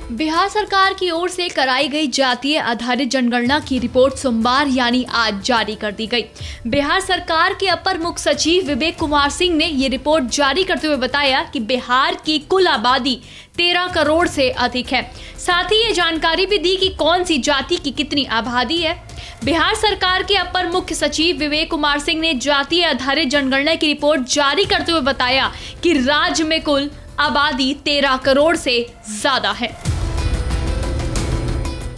बिहार सरकार की ओर से कराई गई जातीय आधारित जनगणना की रिपोर्ट सोमवार यानी आज जारी कर दी गई। बिहार सरकार के अपर मुख्य सचिव विवेक कुमार सिंह ने ये रिपोर्ट जारी करते हुए बताया कि बिहार की कुल आबादी 13 करोड़ से अधिक है। साथ ही ये जानकारी भी दी कि कौन सी जाति की कितनी आबादी है। बिहार सरकार के अपर मुख्य सचिव विवेक कुमार सिंह ने जातीय आधारित जनगणना की रिपोर्ट जारी करते हुए बताया कि राज्य में कुल आबादी 13 करोड़ से ज्यादा है।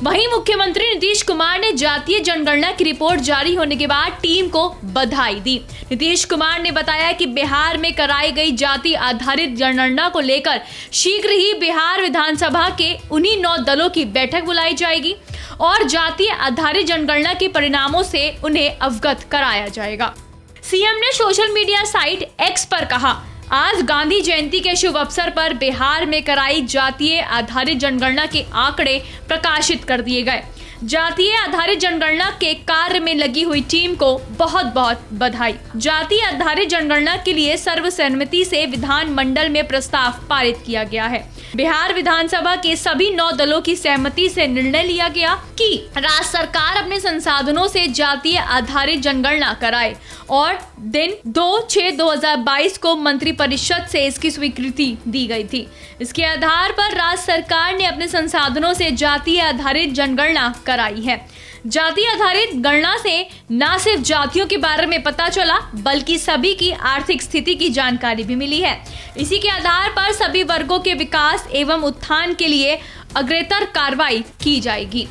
वहीं मुख्यमंत्री नीतीश कुमार ने जातीय जनगणना की रिपोर्ट जारी होने के बाद टीम को बधाई दी। नीतीश कुमार ने बताया कि बिहार में कराई गई जाति आधारित जनगणना को लेकर शीघ्र ही बिहार विधानसभा के उन्हीं 9 दलों की बैठक बुलाई जाएगी और जातीय आधारित जनगणना के परिणामों से उन्हें अवगत कराया जाएगा। सीएम ने सोशल मीडिया साइट एक्स पर कहा, आज गांधी जयंती के शुभ अवसर पर बिहार में कराई जातीय आधारित जनगणना के आंकड़े प्रकाशित कर दिए गए। जातीय आधारित जनगणना के कार्य में लगी हुई टीम को बहुत बहुत बधाई। जातीय आधारित जनगणना के लिए सर्वसम्मति से विधानमंडल में प्रस्ताव पारित किया गया है। बिहार विधानसभा के सभी 9 दलों की सहमति से निर्णय लिया गया कि राज्य सरकार अपने संसाधनों से जातीय आधारित जनगणना कराए और दिन 2/6/2022 को मंत्रिपरिषद से इसकी स्वीकृति दी गई थी। इसके आधार पर राज्य सरकार ने अपने संसाधनों से जातीय आधारित जनगणना कराई है। जाति आधारित गणना से न सिर्फ जातियों के बारे में पता चला बल्कि सभी की आर्थिक स्थिति की जानकारी भी मिली है। इसी के आधार पर सभी वर्गों के विकास एवं उत्थान के लिए अग्रतर कार्रवाई की जाएगी।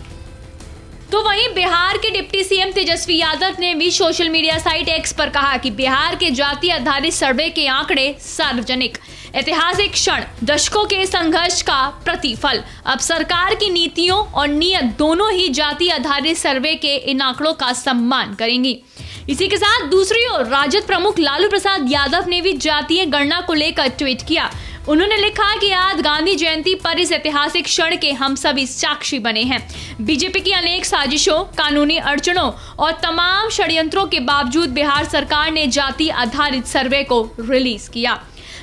तो वहीं बिहार के डिप्टी सीएम तेजस्वी यादव ने भी सोशल मीडिया साइट एक्स पर कहा कि बिहार के जाति आधारित सर्वे के आंकड़े सार्वजनिक, ऐतिहासिक क्षण, दशकों के संघर्ष का प्रतिफल। अब सरकार की नीतियों और नीयत दोनों ही जाति आधारित सर्वे के इन आंकड़ों का सम्मान करेंगी। इसी के साथ दूसरी ओर राजद प्रमुख लालू प्रसाद यादव ने भी जातीय गणना को लेकर ट्वीट किया। उन्होंने लिखा कि आज गांधी जयंती पर इस ऐतिहासिक क्षण के हम सभी साक्षी बने हैं। बीजेपी की अनेक साजिशों, कानूनी अड़चनों और तमाम षड्यंत्रों के बावजूद बिहार सरकार ने जाति आधारित सर्वे को रिलीज किया।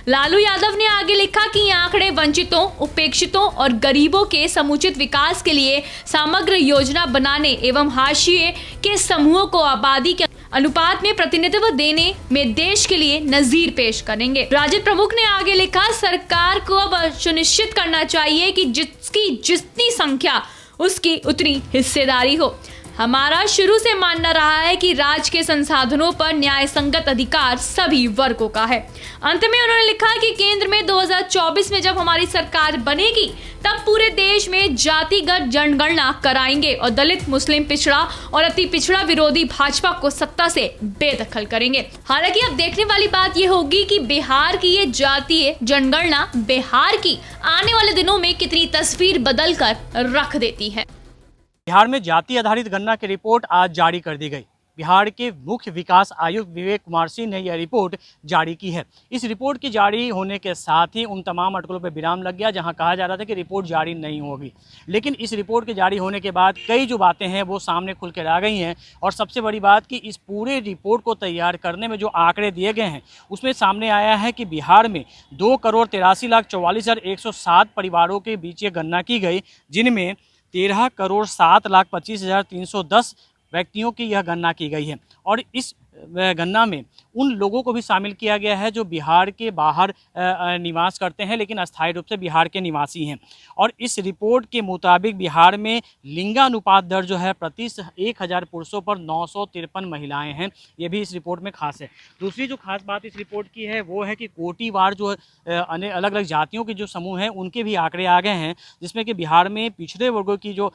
लालू यादव ने आगे लिखा कि ये आंकड़े वंचितों, उपेक्षितों और गरीबों के समुचित विकास के लिए समग्र योजना बनाने एवं हाशिए के समूहों को आबादी के अनुपात में प्रतिनिधित्व देने में देश के लिए नजीर पेश करेंगे। राजद प्रमुख ने आगे लिखा, सरकार को अब सुनिश्चित करना चाहिए कि जिसकी जितनी संख्या उसकी उतनी हिस्सेदारी हो। हमारा शुरू से मानना रहा है कि राज्य के संसाधनों पर न्याय संगत अधिकार सभी वर्गों का है। अंत में उन्होंने लिखा कि केंद्र में 2024 में जब हमारी सरकार बनेगी तब पूरे देश में जातिगत जनगणना कराएंगे और दलित, मुस्लिम, पिछड़ा और अति पिछड़ा विरोधी भाजपा को सत्ता से बेदखल करेंगे। हालांकि अब देखने वाली बात यह होगी कि बिहार की ये जातीय जनगणना बिहार की आने वाले दिनों में कितनी तस्वीर बदल कर रख देती है। बिहार में जाति आधारित गणना की रिपोर्ट आज जारी कर दी गई। बिहार के मुख्य विकास आयुक्त विवेक कुमार सिंह ने यह रिपोर्ट जारी की है। इस रिपोर्ट की जारी होने के साथ ही उन तमाम अटकलों पर विराम लग गया जहां कहा जा रहा था कि रिपोर्ट जारी नहीं होगी। लेकिन इस रिपोर्ट के जारी होने के बाद कई जो बातें हैं वो सामने खुल कर आ गई हैं और सबसे बड़ी बात कि इस पूरे रिपोर्ट को तैयार करने में जो आंकड़े दिए गए हैं उसमें सामने आया है कि बिहार में 2,83,44,107 परिवारों के बीच ये गणना की गई, जिनमें 13,07,25,310 व्यक्तियों की यह गणना की गई है। और इस गणना में उन लोगों को भी शामिल किया गया है जो बिहार के बाहर निवास करते हैं लेकिन अस्थायी रूप से बिहार के निवासी हैं। और इस रिपोर्ट के मुताबिक बिहार में लिंगानुपात दर जो है प्रति 1000 पुरुषों पर 953 महिलाएं हैं। ये भी इस रिपोर्ट में खास है। दूसरी जो खास बात इस रिपोर्ट की है वो है कि कोटिवार जो अलग अलग जातियों के जो समूह हैं उनके भी आंकड़े आ गए हैं, जिसमें कि बिहार में पिछड़े वर्गों की जो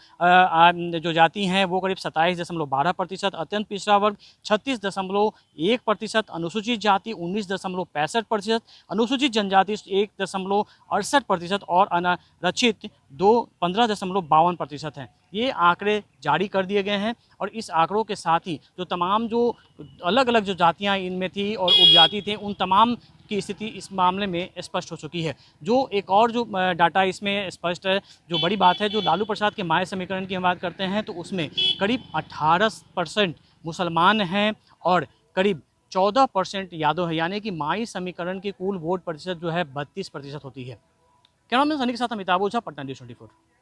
जाति हैं वो करीब 27.12%, अत्यंत पिछड़ा वर्ग 36.1%, अनुसूचित जाति 19.65%, अनुसूचित जनजाति 1.68% और अनारक्षित 15.52% हैं। ये आंकड़े जारी कर दिए गए हैं और इस आंकड़ों के साथ ही जो तमाम जो अलग अलग जो जातियां इनमें थी और उपजाति थे उन तमाम की स्थिति इस मामले में स्पष्ट हो चुकी है। जो एक और जो डाटा इसमें स्पष्ट है, जो बड़ी बात है, जो लालू प्रसाद के माय समीकरण की हम बात करते हैं तो उसमें करीब 18% मुसलमान हैं और करीब 14% यादव है, यानी कि माई समीकरण की कुल वोट प्रतिशत जो है 32% होती है। कैमरामैन सनी के साथ अमिताभ ओझा, पटना न्यूज़ 24।